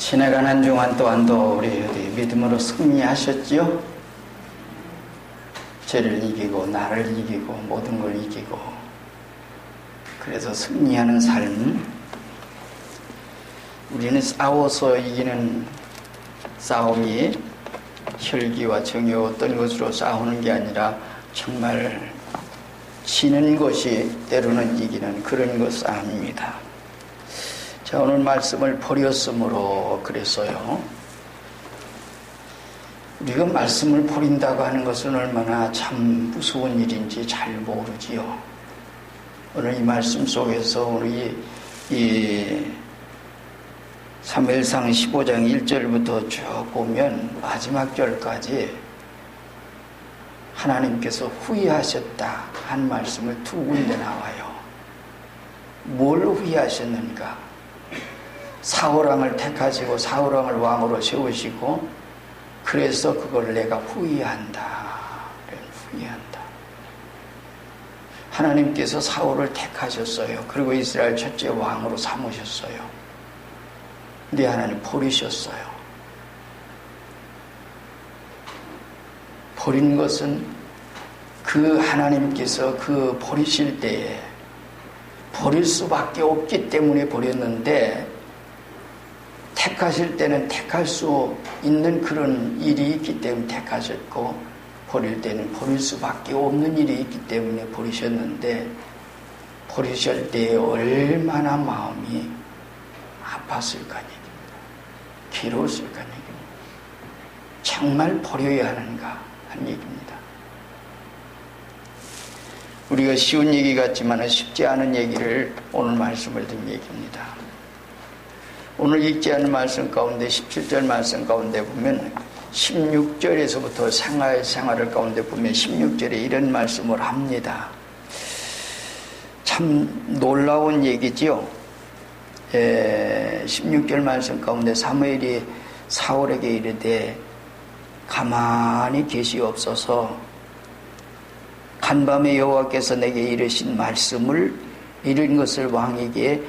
지나가는 중한 또한도 우리 믿음으로 승리하셨지요? 죄를 이기고 나를 이기고 모든 걸 이기고, 그래서 승리하는 삶. 우리는 싸워서 이기는 싸움이 혈기와 정의와 어떤 것으로 싸우는 게 아니라 정말 지는 것이 때로는 이기는 그런 것 싸움입니다. 자, 오늘 말씀을 버렸으므로 그랬어요. 우리가 말씀을 버린다고 하는 것은 얼마나 참 무서운 일인지 잘 모르지요. 오늘 이 말씀 속에서 우리 이 사무엘상 15장 1절부터 쭉 보면 마지막 절까지 하나님께서 후회하셨다 한 말씀을 두 군데 나와요. 뭘 후회하셨는가? 사울왕을 택하시고 사울왕을 왕으로 세우시고, 그래서 그걸 내가 후회한다. 후회한다. 하나님께서 사울을 택하셨어요. 그리고 이스라엘 첫째 왕으로 삼으셨어요. 근데 하나님 버리셨어요. 버린 것은 그 하나님께서 그 버리실 때에 버릴 수밖에 없기 때문에 버렸는데, 택하실 때는 택할 수 있는 그런 일이 있기 때문에 택하셨고, 버릴 때는 버릴 수밖에 없는 일이 있기 때문에 버리셨는데, 버리실 때 얼마나 마음이 아팠을까 얘기입니다. 괴로웠을까 얘기입니다. 정말 버려야 하는가 하는 얘기입니다. 우리가 쉬운 얘기 같지만 쉽지 않은 얘기를 오늘 말씀을 든 얘기입니다. 오늘 읽지 않은 말씀 가운데 17절 말씀 가운데 보면 16절에서부터 생활을 가운데 보면 16절에 이런 말씀을 합니다. 참 놀라운 얘기지요. 16절 말씀 가운데 사무엘이 사울에게 이르되 가만히 계시옵소서, 간밤에 여호와께서 내게 이르신 말씀을 이런 것을 왕에게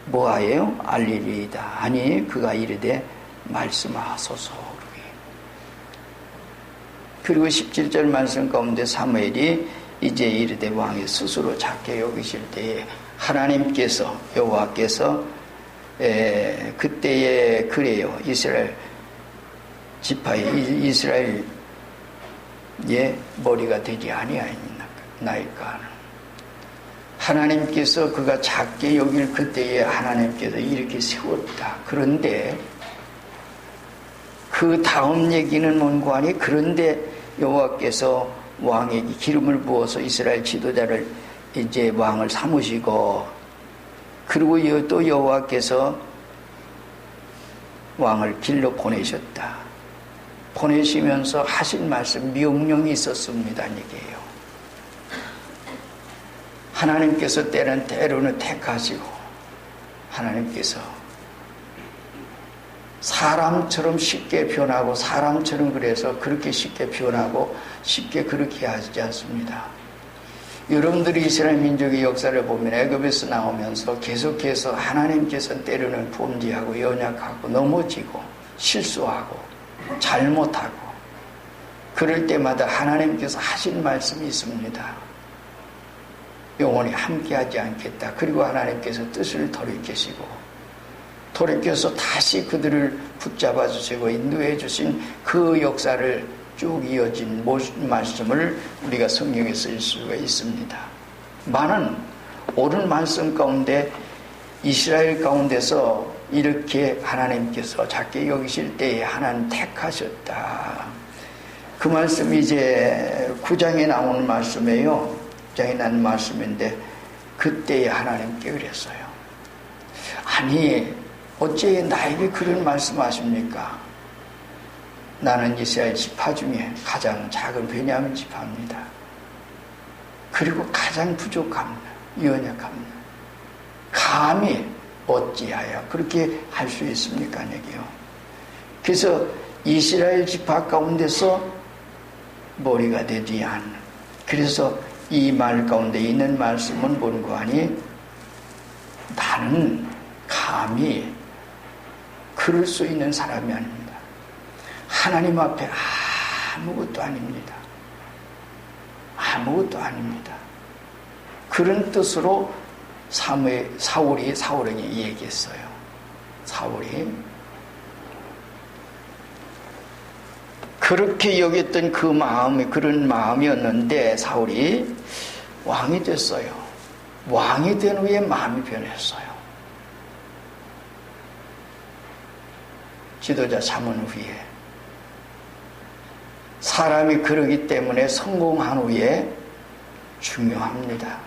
뭐하여요? 알리리이다 하니 그가 이르되 말씀하소서. 그리고 17절 말씀 가운데 사무엘이 이제 이르되 왕이 스스로 작게 여기실 때에 하나님께서 여호와께서 그때에 그래요. 이스라엘 지파의 이스라엘의 머리가 되지 아니하였나이까. 하나님께서 그가 작게 여길 그때에 하나님께서 이렇게 세웠다. 그런데 그 다음 얘기는 뭔고 하니, 그런데 여호와께서 왕에게 기름을 부어서 이스라엘 지도자를 이제 왕을 삼으시고, 그리고 또 여호와께서 왕을 길러 보내셨다. 보내시면서 하신 말씀, 명령이 있었습니다. 얘기예요. 하나님께서 때로는 택하시고, 하나님께서 사람처럼 쉽게 변하고, 사람처럼 그래서 그렇게 쉽게 변하고 쉽게 그렇게 하지 않습니다. 여러분들이 이스라엘 민족의 역사를 보면 애굽에서 나오면서 계속해서 하나님께서 때로는 범죄하고 연약하고 넘어지고 실수하고 잘못하고, 그럴 때마다 하나님께서 하신 말씀이 있습니다. 영원히 함께하지 않겠다. 그리고 하나님께서 뜻을 돌이키시고, 돌이켜서 다시 그들을 붙잡아 주시고 인도해 주신 그 역사를 쭉 이어진 말씀을 우리가 성경에 쓸 수가 있습니다. 많은 옳은 말씀 가운데 이스라엘 가운데서 이렇게 하나님께서 작게 여기실 때에 하나님 택하셨다. 그 말씀이 이제 9장에 나오는 말씀이에요. 9장에 나오는 말씀인데, 그때에 하나님께 그랬어요. 아니, 어째 나에게 그런 말씀하십니까? 나는 이스라엘 지파 중에 가장 작은 베냐민 지파입니다. 그리고 가장 부족합니다. 연약합니다. 감히 어찌하여 그렇게 할 수 있습니까? 얘기요. 그래서 이스라엘 지파 가운데서 머리가 되지 않는, 그래서 이 말 가운데 있는 말씀은 뭔고 하니, 나는 감히 그럴 수 있는 사람이 아닙니다. 하나님 앞에 아무것도 아닙니다. 아무것도 아닙니다. 그런 뜻으로 사울이 사울에게 얘기했어요. 사울이 그렇게 여겼던 그 마음이 그런 마음이었는데 사울이 왕이 됐어요. 왕이 된 후에 마음이 변했어요. 지도자 삼은 후에 사람이 그러기 때문에 성공한 후에 중요합니다.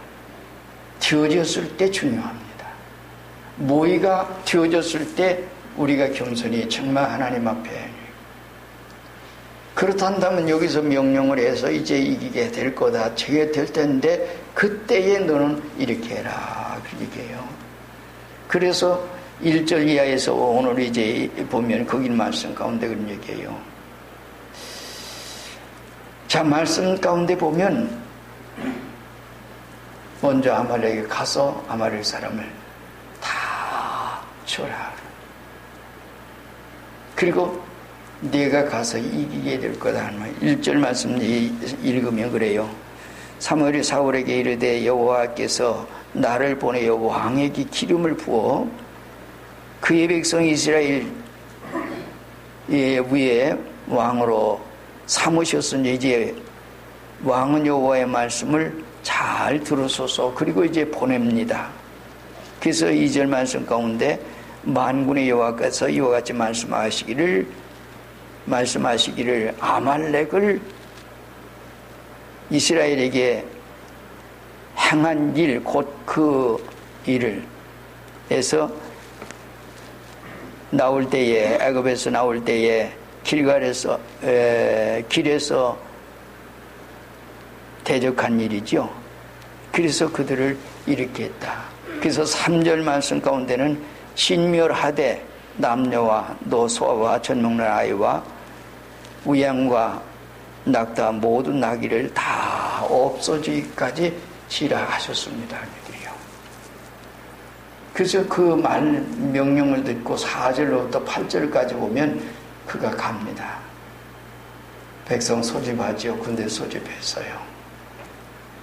되어졌을 때 중요합니다. 모의가 되어졌을 때 우리가 겸손히 정말 하나님 앞에 그렇단다면 여기서 명령을 해서 이제 이기게 될 거다. 저게 될 텐데 그때에 너는 이렇게 해라. 그 얘기예요. 그래서 1절 이하에서 오늘 이제 보면 거기 말씀 가운데 그런 얘기예요. 자, 말씀 가운데 보면 먼저 아말렉에 가서 아말렉 사람을 다 쳐라. 그리고 내가 가서 이기게 될 거다 하는 말. 1절 말씀 읽으면 그래요. 사무엘이 사울에게 이르되 여호와께서 나를 보내어 왕에게 기름을 부어 그의 백성 이스라엘 위에 왕으로 삼으셨으니 이제 왕은 여호와의 말씀을 잘 들으소서. 그리고 이제 보냅니다. 그래서 2절 말씀 가운데 만군의 여호와께서 이와 같이 말씀하시기를 아말렉을 이스라엘에게 행한 일 곧 그 일을 해서 나올 때에 애굽에서 나올 때에 길에서 대적한 일이죠. 그래서 그들을 이렇게 했다. 그래서 3절 말씀 가운데는 신멸하되 남녀와 노소와 젖먹는 아이와 우양과 낙타 모든 나귀를 다 없어지기까지 지라하셨습니다. 그래서 그 말 명령을 듣고 4절로부터 8절까지 보면 그가 갑니다. 백성 소집하죠. 군대 소집했어요.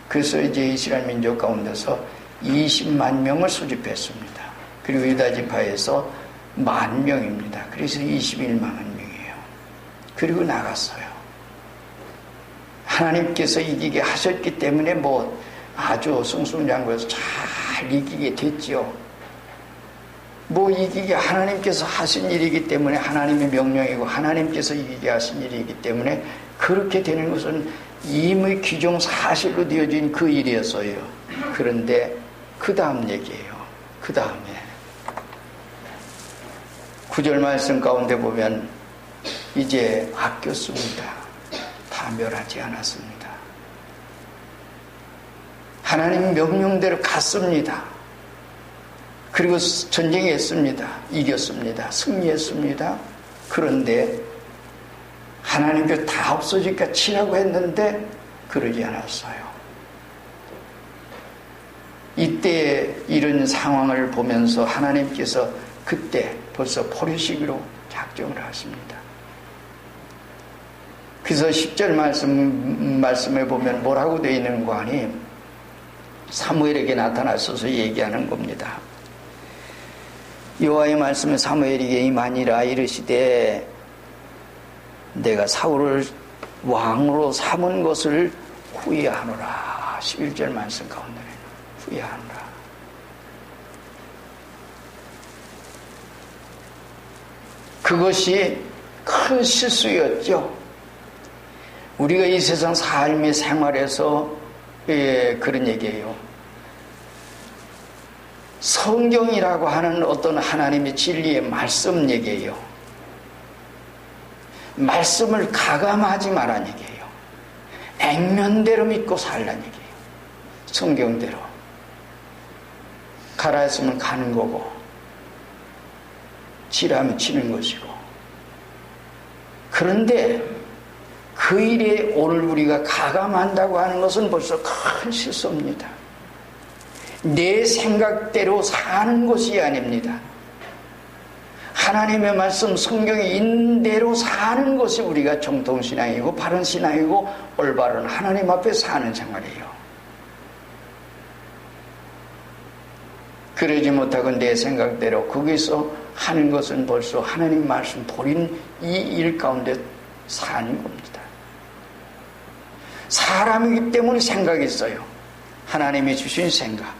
그래서 이제 이스라엘 민족 가운데서 20만 명을 소집했습니다. 그리고 유다 지파에서 10,000명입니다. 그래서 21만 명이에요. 그리고 나갔어요. 하나님께서 이기게 하셨기 때문에 뭐 아주 승승장구해서 잘 이기게 됐지요. 뭐 이기게 하나님께서 하신 일이기 때문에 하나님의 명령이고 하나님께서 이기게 하신 일이기 때문에 그렇게 되는 것은 이미 기존 사실로 되어진 그 일이었어요. 그런데 그 다음 얘기예요. 그 다음에 9절 말씀 가운데 보면 이제 아꼈습니다. 다 멸하지 않았습니다. 하나님 명령대로 갔습니다. 그리고 전쟁했습니다. 이겼습니다. 승리했습니다. 그런데 하나님께서 다 없어지니까 치라고 했는데 그러지 않았어요. 이때 이런 상황을 보면서 하나님께서 그때 벌써 포리시기로 작정을 하십니다. 그래서 10절 말씀에 보면 뭐라고 되어 있는 거 아니? 사무엘에게 나타나셔서 얘기하는 겁니다. 여호와의 말씀은 사무엘에게 임하니라 이르시되 내가 사울을 왕으로 삼은 것을 후회하노라. 11절 말씀 가운데 후회하노라. 그것이 큰 실수였죠. 우리가 이 세상 삶의 생활에서 그런 얘기예요. 성경이라고 하는 어떤 하나님의 진리의 말씀 얘기예요. 말씀을 가감하지 말란 얘기예요. 액면대로 믿고 살란 얘기예요. 성경대로. 가라 했으면 가는 거고 치라면 치는 것이고. 그런데 그 일에 오늘 우리가 가감한다고 하는 것은 벌써 큰 실수입니다. 내 생각대로 사는 것이 아닙니다. 하나님의 말씀 성경에 있는 대로 사는 것이 우리가 정통신앙이고 바른 신앙이고 올바른 하나님 앞에 사는 생활이에요. 그러지 못하고 내 생각대로 거기서 하는 것은 벌써 하나님 말씀 버린 이 일 가운데 사는 겁니다. 사람이기 때문에 생각이 있어요. 하나님이 주신 생각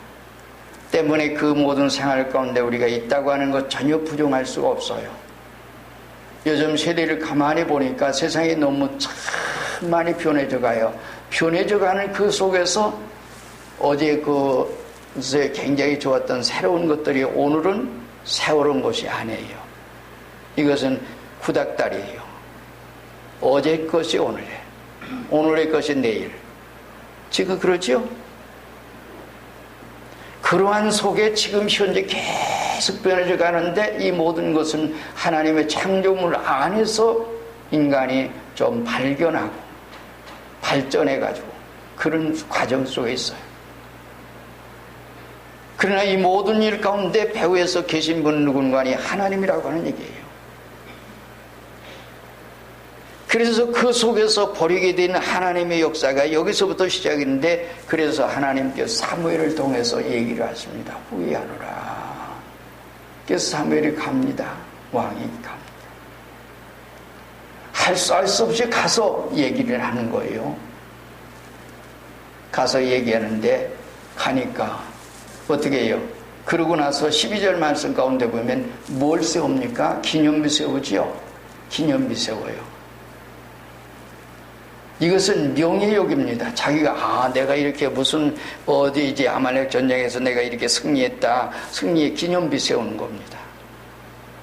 때문에 그 모든 생활 가운데 우리가 있다고 하는 것 전혀 부정할 수가 없어요. 요즘 세대를 가만히 보니까 세상이 너무 참 많이 변해져 가요. 변해져 가는 그 속에서 어제 굉장히 좋았던 새로운 것들이 오늘은 새로운 것이 아니에요. 이것은 구닥다리예요. 어제 것이 오늘에, 오늘의 것이 내일. 지금 그렇죠? 그러한 속에 지금 현재 계속 변해져 가는데 이 모든 것은 하나님의 창조물 안에서 인간이 좀 발견하고 발전해가지고 그런 과정 속에 있어요. 그러나 이 모든 일 가운데 배후에서 계신 분 누군가니 하나님이라고 하는 얘기예요. 그래서 그 속에서 벌이게 되는 하나님의 역사가 여기서부터 시작인데, 그래서 하나님께서 사무엘을 통해서 얘기를 하십니다. 후회하노라. 그래서 사무엘이 갑니다. 왕이 갑니다. 할 수 없이 가서 얘기를 하는 거예요. 가서 얘기하는데 가니까 어떻게 해요? 그러고 나서 12절 말씀 가운데 보면 뭘 세웁니까? 기념비 세우지요. 기념비 세워요. 이것은 명예욕입니다. 자기가 내가 이렇게 무슨 어디 이제 아말렉 전쟁에서 내가 이렇게 승리했다. 승리의 기념비 세우는 겁니다.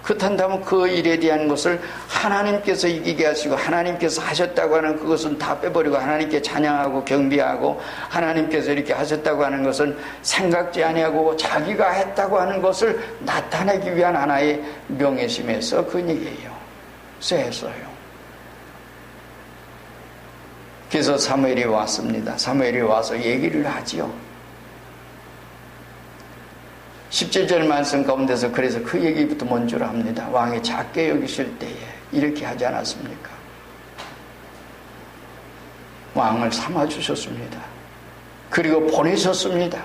그렇다면 그 일에 대한 것을 하나님께서 이기게 하시고 하나님께서 하셨다고 하는 그것은 다 빼버리고 하나님께 찬양하고 경배하고 하나님께서 이렇게 하셨다고 하는 것은 생각지 아니하고 자기가 했다고 하는 것을 나타내기 위한 하나의 명예심에서 그 얘기예요. 쎄했어요. 그래서 사무엘이 왔습니다. 사무엘이 와서 얘기를 하지요. 17절 말씀 가운데서 그래서 그 얘기부터 먼저 합니다. 왕이 작게 여기실 때에 이렇게 하지 않았습니까? 왕을 삼아주셨습니다. 그리고 보내셨습니다.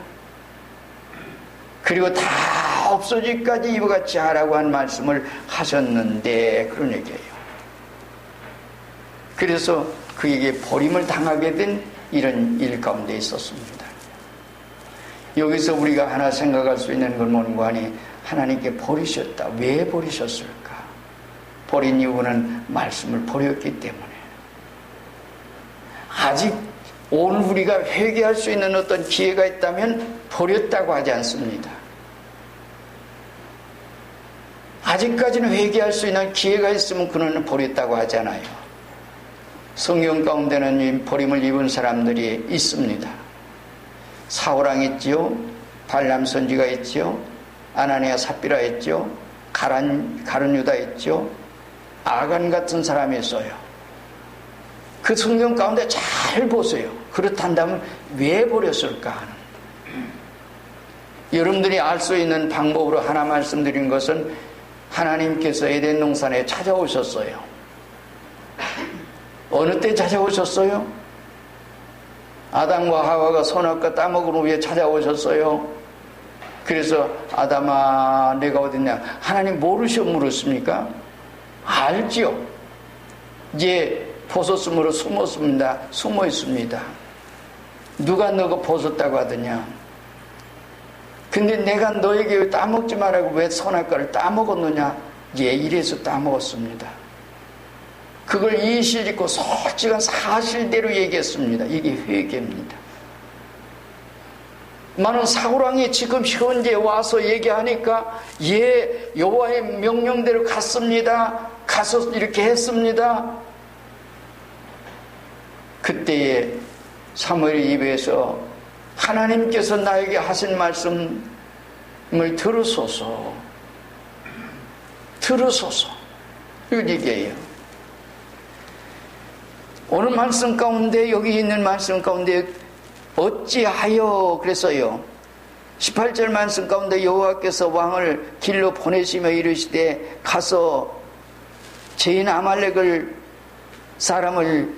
그리고 다 없어지기까지 이와 같이 하라고 한 말씀을 하셨는데 그런 얘기예요. 그래서 그에게 버림을 당하게 된 이런 일 가운데 있었습니다. 여기서 우리가 하나 생각할 수 있는 건 뭔가 하니 하나님께 버리셨다. 왜 버리셨을까? 버린 이유는 말씀을 버렸기 때문에. 아직 오늘 우리가 회개할 수 있는 어떤 기회가 있다면 버렸다고 하지 않습니다. 아직까지는 회개할 수 있는 기회가 있으면 그는 버렸다고 하잖아요. 성경 가운데는 이 버림을 입은 사람들이 있습니다. 사울왕 있지요, 발람 선지가 있지요, 아나니아 삽비라 있지요, 가룟 유다 있지요, 아간 같은 사람이 있어요. 그 성경 가운데 잘 보세요. 그렇단다면 왜 버렸을까 하는. 여러분들이 알 수 있는 방법으로 하나 말씀드린 것은 하나님께서 에덴 동산에 찾아오셨어요. 어느 때 찾아오셨어요? 아담과 하와가 선악과 따먹은 후에 찾아오셨어요. 그래서 아담아 내가 어딨냐? 하나님 모르셔 물었습니까? 알지요. 이제 벗었으므로 숨었습니다. 숨어 있습니다. 누가 너가 벗었다고 하더냐? 근데 내가 너에게 왜 따먹지 말라고 왜 선악과를 따먹었느냐? 예, 이래서 따먹었습니다. 그걸 이실짓고 솔직한 사실대로 얘기했습니다. 이게 회개입니다. 많은 사울왕이 지금 현재 와서 얘기하니까 예, 여호와의 명령대로 갔습니다. 가서 이렇게 했습니다. 그때에 사무엘 입에서 하나님께서 나에게 하신 말씀을 들으소서 이런 얘기예요. 오늘 말씀 가운데 여기 있는 말씀 가운데 어찌하여 그랬어요. 18절 말씀 가운데 여호와께서 왕을 길로 보내시며 이르시되 가서 죄인 아말렉을 사람을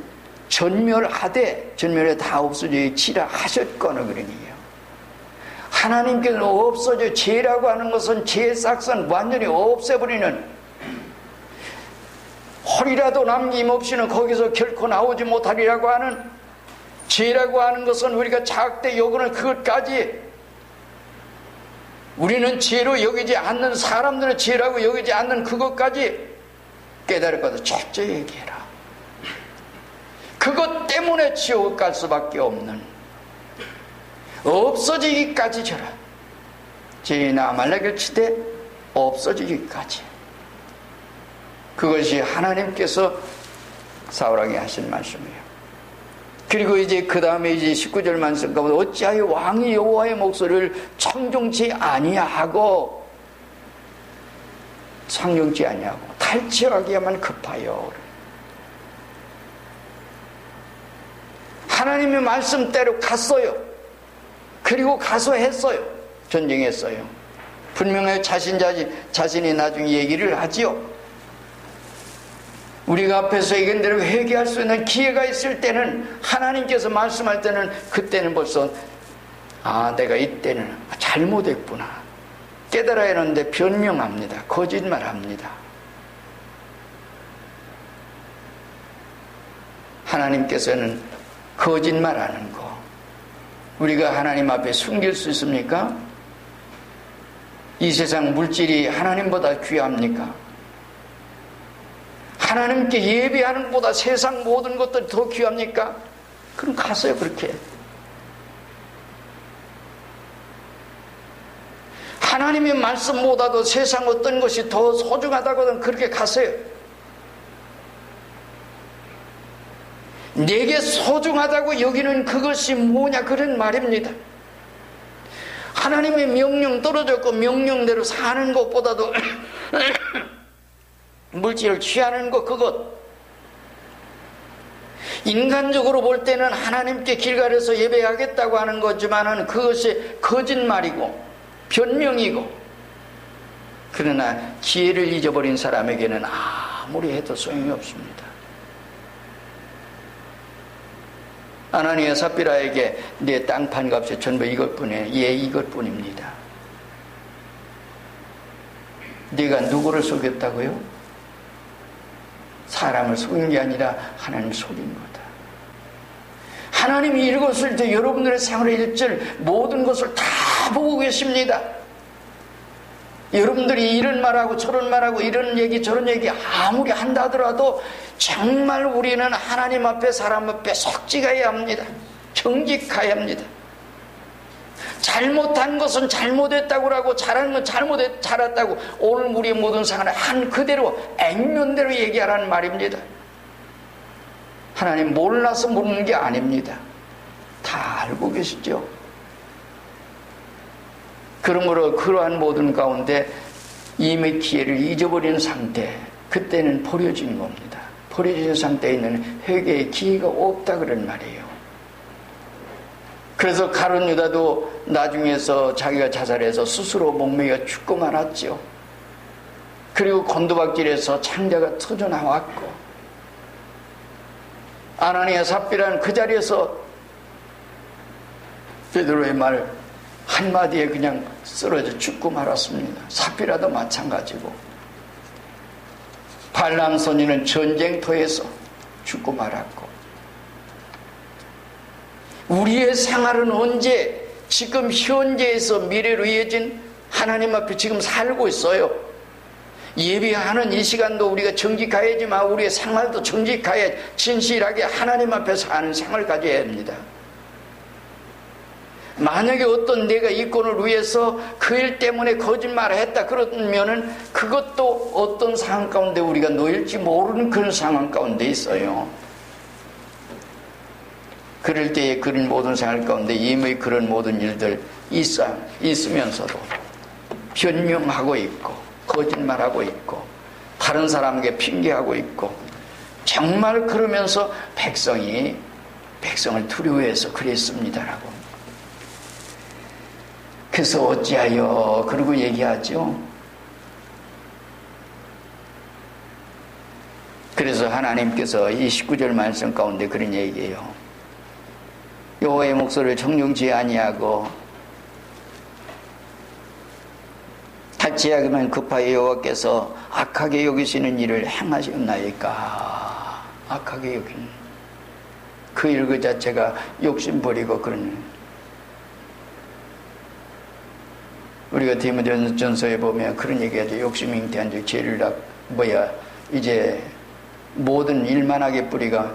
전멸해 다 없어져 치라 하셨거늘 그러니요. 하나님께서 없어져 죄라고 하는 것은 죄의 싹선 완전히 없애버리는, 홀이라도 남김없이는 거기서 결코 나오지 못하리라고 하는, 죄라고 하는 것은 우리가 작대 여기는 그것까지, 우리는 죄로 여기지 않는, 사람들은 죄라고 여기지 않는 그것까지 깨달을 것을 철저히 얘기해라. 그것 때문에 지옥 갈 수밖에 없는, 없어지기까지 저라. 죄인 아말렉을 치되 없어지기까지. 그것이 하나님께서 사울에게 하신 말씀이에요. 그리고 이제 그 다음에 이제 19절 말씀 가보면 어찌하여 왕이 여호와의 목소리를 청종치 아니하고 탈취하기야만 급하여. 하나님의 말씀대로 갔어요. 그리고 가서 했어요. 전쟁했어요. 분명히 자신이 나중에 얘기를 하지요. 우리가 앞에서 얘기한 대로 회개할 수 있는 기회가 있을 때는, 하나님께서 말씀할 때는, 그때는 벌써 내가 이때는 잘못했구나 깨달아야 하는데 변명합니다. 거짓말합니다. 하나님께서는 거짓말하는 거 우리가 하나님 앞에 숨길 수 있습니까? 이 세상 물질이 하나님보다 귀합니까? 하나님께 예배하는 것보다 세상 모든 것들이 더 귀합니까? 그럼 가세요. 그렇게 하나님의 말씀보다도 세상 어떤 것이 더 소중하다거든 그렇게 가세요. 내게 소중하다고 여기는 그것이 뭐냐 그런 말입니다. 하나님의 명령 떨어졌고 명령대로 사는 것보다도 물질을 취하는 것, 그것 인간적으로 볼 때는 하나님께 길 가려서 예배하겠다고 하는 거지만은 그것이 거짓말이고 변명이고, 그러나 기회를 잊어버린 사람에게는 아무리 해도 소용이 없습니다. 아나니아 삽비라에게 내 땅판 값이 전부 이것뿐이에요. 예, 이것뿐입니다. 네가 누구를 속였다고요? 사람을 속인 게 아니라 하나님을 속인 거다. 하나님이 읽었을 때 여러분들의 생활에 일절 모든 것을 다 보고 계십니다. 여러분들이 이런 말하고 저런 말하고 이런 얘기 저런 얘기 아무리 한다 하더라도 정말 우리는 하나님 앞에 사람 앞에 속지가야 합니다. 정직해야 합니다. 잘못한 것은 잘못했다고 하고 잘한 건 잘했다고 오늘 우리의 모든 상황을 한 그대로 액면대로 얘기하라는 말입니다. 하나님 몰라서 묻는 게 아닙니다. 다 알고 계시죠. 그러므로 그러한 모든 가운데 이미 기회를 잊어버리는 상태, 그때는 버려진 겁니다. 버려진 상태에 있는 회개의 기회가 없다 그런 말이에요. 그래서 가룟 유다도 나중에서 자기가 자살해서 스스로 목매겨 죽고 말았죠. 그리고 곤두박질해서 창자가 터져 나왔고, 아나니아 삽비라는 그 자리에서 베드로의 말 한마디에 그냥 쓰러져 죽고 말았습니다. 삽비라도 마찬가지고, 발람 선지는 전쟁터에서 죽고 말았고, 우리의 생활은 언제 지금 현재에서 미래로 이어진 하나님 앞에 지금 살고 있어요. 예배하는 이 시간도 우리가 정직해야지만 우리의 생활도 정직해야 진실하게 하나님 앞에 사는 생활을 가져야 합니다. 만약에 어떤 내가 이권을 위해서 그 일 때문에 거짓말을 했다 그러면은 그것도 어떤 상황 가운데 우리가 놓일지 모르는 그런 상황 가운데 있어요. 그럴 때에 그런 모든 생활 가운데 이미 그런 모든 일들 있으면서도 변명하고 있고 거짓말하고 있고 다른 사람에게 핑계하고 있고, 정말 그러면서 백성을 두려워해서 그랬습니다라고. 그래서 어찌하여 그러고 얘기하죠. 그래서 하나님께서 이 19절 말씀 가운데 그런 얘기예요. 여호와의 목소리를 청종치 아니하고 탈지 하기만 급하여 여호와께서 악하게 여기시는 일을 행하셨나이까. 악하게 여기는 그 일 그 자체가 욕심부리고 그런. 우리가 디모데전서에 보면 그런 얘기하죠. 욕심 잉태한 즉 죄를 이제 모든 일만하게 뿌리가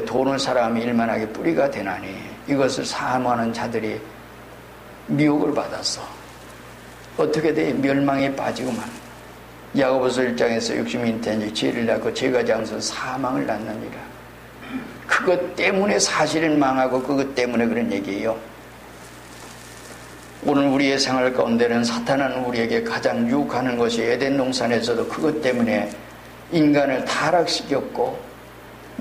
돈을 사랑하면 일만하게 뿌리가 되나니 이것을 사모하는 자들이 미혹을 받았어. 어떻게 돼? 멸망에 빠지고만. 야고보서 1장에서 욕심이 잉태한 죄를 낳고 죄가 장서 사망을 낳느니라. 그것 때문에 사실은 망하고 그것 때문에 그런 얘기예요. 오늘 우리의 생활 가운데는 사탄은 우리에게 가장 유혹하는 것이 에덴 동산에서도 그것 때문에 인간을 타락시켰고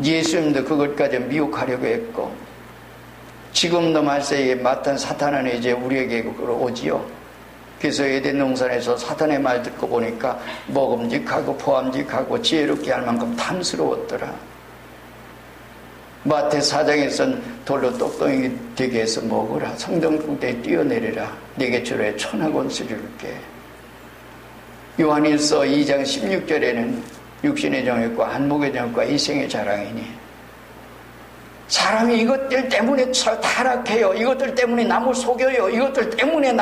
예수님도 그것까지 미혹하려고 했고 지금도 말세에 맡은 사탄은 이제 우리에게 오지요. 그래서 에덴 동산에서 사탄의 말 듣고 보니까 먹음직하고 포함직하고 지혜롭게 할 만큼 탐스러웠더라. 마태 4장에서는 돌로 똑똑히 되게 해서 먹으라. 성전궁대에 뛰어내리라. 내게 주로 천하권세를 줄게. 요한일서 2장 16절에는 육신의 정욕과 한목의 정욕과 이생의 자랑이니 사람이 이것들 때문에 타락해요. 이것들 때문에 남을 속여요. 이것들 때문에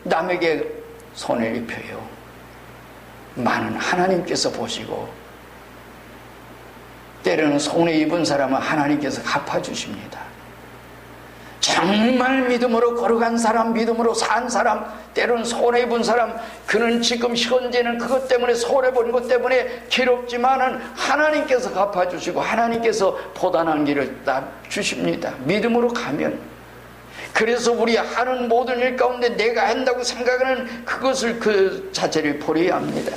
남에게 손해를 입혀요. 많은 하나님께서 보시고 때로는 손해 입은 사람은 하나님께서 갚아주십니다. 정말 믿음으로 걸어간 사람, 믿음으로 산 사람, 때로는 손해 입은 사람, 그는 지금 현재는 그것 때문에 손해본 것 때문에 괴롭지만은 하나님께서 갚아주시고 하나님께서 보단한 길을 다 주십니다. 믿음으로 가면. 그래서 우리 하는 모든 일 가운데 내가 한다고 생각하는 그것을 그 자체를 버려야 합니다.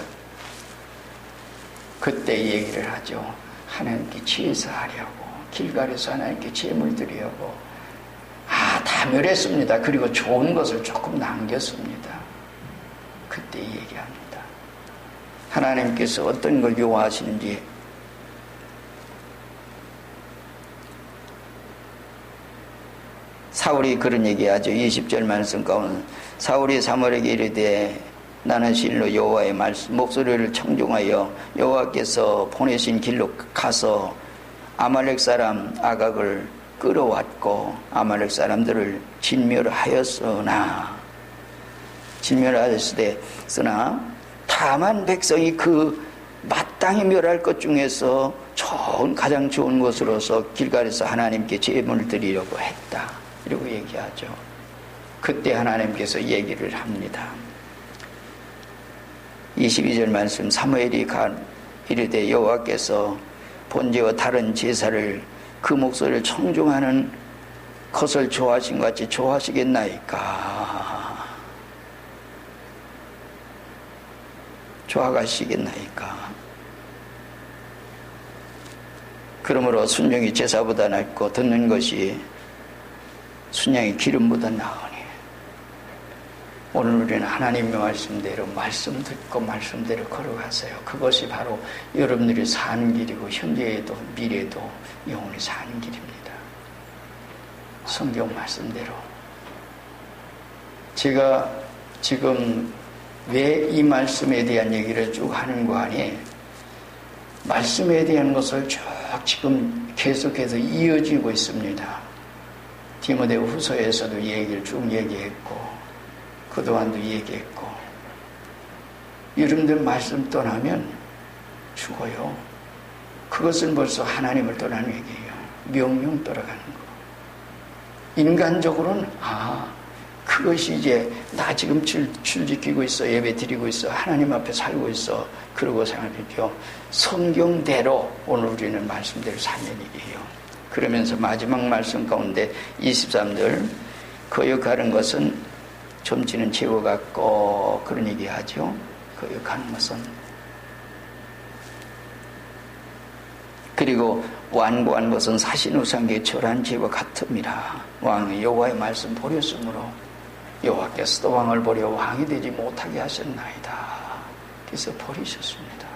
그때 얘기를 하죠. 하나님께 제사하려고 길갈에서 하나님께 제물 드리려고 다 멸했습니다. 그리고 좋은 것을 조금 남겼습니다. 그때 얘기합니다. 하나님께서 어떤 걸 요구하시는지 사울이 그런 얘기하죠. 20절 말씀 가운데 사울이 사무엘에게 이르되 나는 실로 여호와의 목소리를 청종하여 여호와께서 보내신 길로 가서 아말렉 사람 아각을 끌어왔고 아말렉 사람들을 진멸하였으나 다만 백성이 그 마땅히 멸할 것 중에서 가장 좋은 것으로서 길갈에서 하나님께 제물을 드리려고 했다. 이러고 얘기하죠. 그때 하나님께서 얘기를 합니다. 22절 말씀 사무엘이 이르되 여호와께서 본제와 다른 제사를 그 목소리를 청종하는 것을 좋아하신 것 같이 좋아하시겠나이까. 그러므로 순종이 제사보다 낫고 듣는 것이 순양이 기름보다 나으니 오늘 우리는 하나님의 말씀대로 말씀 듣고 말씀대로 걸어가세요. 그것이 바로 여러분들이 사는 길이고 현재에도 미래에도 영원히 사는 길입니다. 성경 말씀대로. 제가 지금 왜 이 말씀에 대한 얘기를 쭉 하는 거 아니? 말씀에 대한 것을 쭉 지금 계속해서 이어지고 있습니다. 디모데 후서에서도 얘기를 쭉 얘기했고 그동안도 얘기했고 여러분들 말씀 떠나면 죽어요. 그것은 벌써 하나님을 떠나는 얘기예요. 명령 떠나가는 거. 인간적으로는 그것이 이제 나 지금 줄 지키고 있어, 예배 드리고 있어, 하나님 앞에 살고 있어, 그러고 생각했죠. 성경대로 오늘 우리는 말씀대로 사는 얘기예요. 그러면서 마지막 말씀 가운데 23절 거역하는 것은 점치는 채워 갖고 그런 얘기하죠. 거역하는 것은. 그리고 완고한 것은 사신 우상의 절한 죄와 같음이라. 왕이 여호와의 말씀 버렸으므로 여호와께서도 왕을 버려 왕이 되지 못하게 하셨나이다. 그래서 버리셨습니다.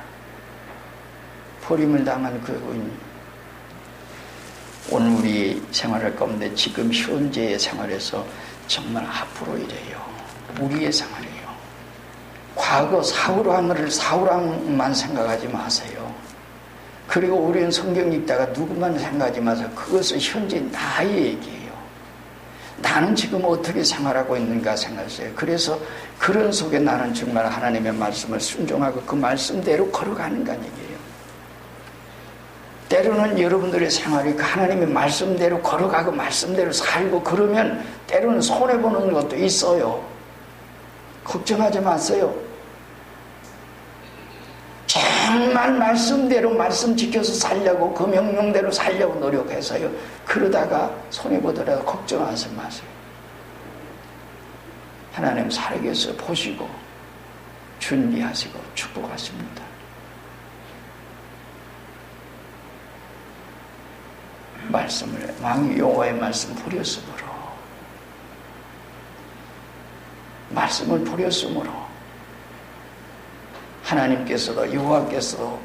버림을 당한 그분, 오늘 우리 생활할 가운데 지금 현재의 생활에서 정말 앞으로 이래요. 우리의 생활이에요. 과거 사울왕만 생각하지 마세요. 그리고 우리는 성경 읽다가 누구만 생각하지 마세요. 그것은 현재 나의 얘기예요. 나는 지금 어떻게 생활하고 있는가 생각하세요. 그래서 그런 속에 나는 정말 하나님의 말씀을 순종하고 그 말씀대로 걸어가는 거 아니에요. 때로는 여러분들의 생활이 그 하나님의 말씀대로 걸어가고 말씀대로 살고 그러면 때로는 손해보는 것도 있어요. 걱정하지 마세요. 정말 말씀대로 말씀 지켜서 살려고 그 명령대로 살려고 노력해서요. 그러다가 손해보더라도 걱정하지 마세요. 하나님 살아계셔 보시고 준비하시고 축복하십니다. 말씀을 왕이 여호와의 말씀 버렸으므로 말씀을 버렸으므로 하나님께서도 여호와께서도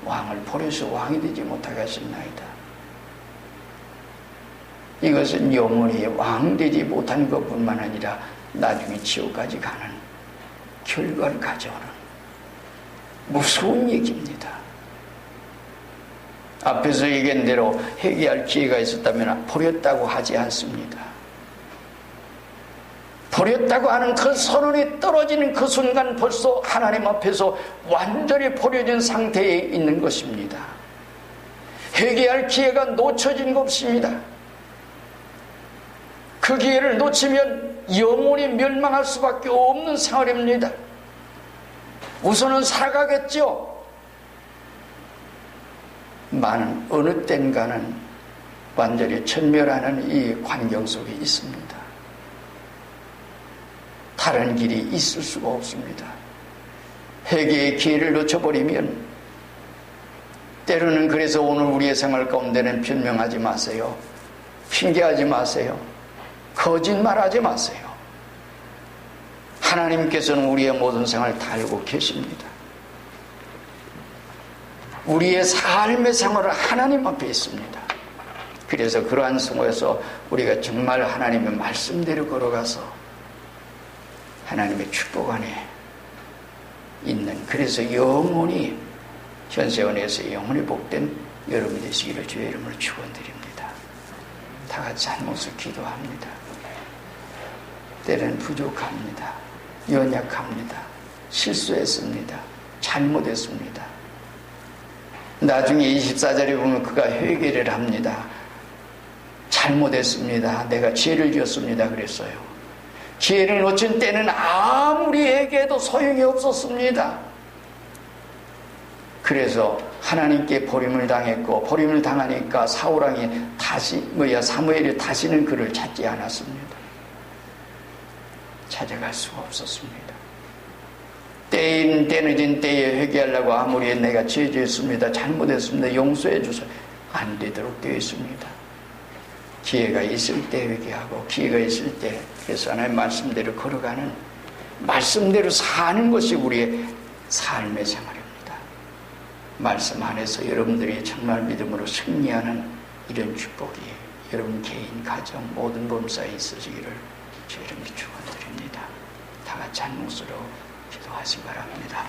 왕을 버려서 왕이 되지 못하게 하셨나이다. 이것은 영원히 왕 되지 못한 것뿐만 아니라 나중에 지옥까지 가는 결과를 가져오는 무서운 얘기입니다. 앞에서 얘기한 대로 회개할 기회가 있었다면 버렸다고 하지 않습니다. 버렸다고 하는 그 선언이 떨어지는 그 순간 벌써 하나님 앞에서 완전히 버려진 상태에 있는 것입니다. 회개할 기회가 놓쳐진 것 없습니다. 그 기회를 놓치면 영원히 멸망할 수밖에 없는 생활입니다. 우선은 살아가겠죠. 많은 어느 땐가는 완전히 전멸하는 이 환경 속에 있습니다. 다른 길이 있을 수가 없습니다. 회개의 기회를 놓쳐버리면 때로는 그래서 오늘 우리의 생활 가운데는 변명하지 마세요. 핑계하지 마세요. 거짓말하지 마세요. 하나님께서는 우리의 모든 생활을 다 알고 계십니다. 우리의 삶의 생활은 하나님 앞에 있습니다. 그래서 그러한 속에서 우리가 정말 하나님의 말씀대로 걸어가서 하나님의 축복 안에 있는, 그래서 영원히 현세원에서 영원히 복된 여러분이 되시기를 주의 이름으로 축원드립니다. 다 같이 한 목소리 기도합니다. 때는 부족합니다. 연약합니다. 실수했습니다. 잘못했습니다. 나중에 24절에 보면 그가 회개를 합니다. 잘못했습니다. 내가 죄를 지었습니다. 그랬어요. 기회를 놓친 때는 아무리 회개해도 소용이 없었습니다. 그래서 하나님께 버림을 당했고, 버림을 당하니까 사울왕이 사무엘이 다시는 그를 찾지 않았습니다. 찾아갈 수가 없었습니다. 때인 때늦은 때에 회개하려고 아무리 내가 죄 지었습니다, 잘못했습니다, 용서해 주세요, 안 되도록 되어 있습니다. 기회가 있을 때 회개하고, 기회가 있을 때, 그래서 하나님의 말씀대로 걸어가는, 말씀대로 사는 것이 우리의 삶의 생활입니다. 말씀 안에서 여러분들이 정말 믿음으로 승리하는 이런 축복이 여러분 개인, 가정, 모든 범사에 있으시기를 주의 이름으로 축원드립니다. 다 같이 한 목소리로 기도하시기 바랍니다.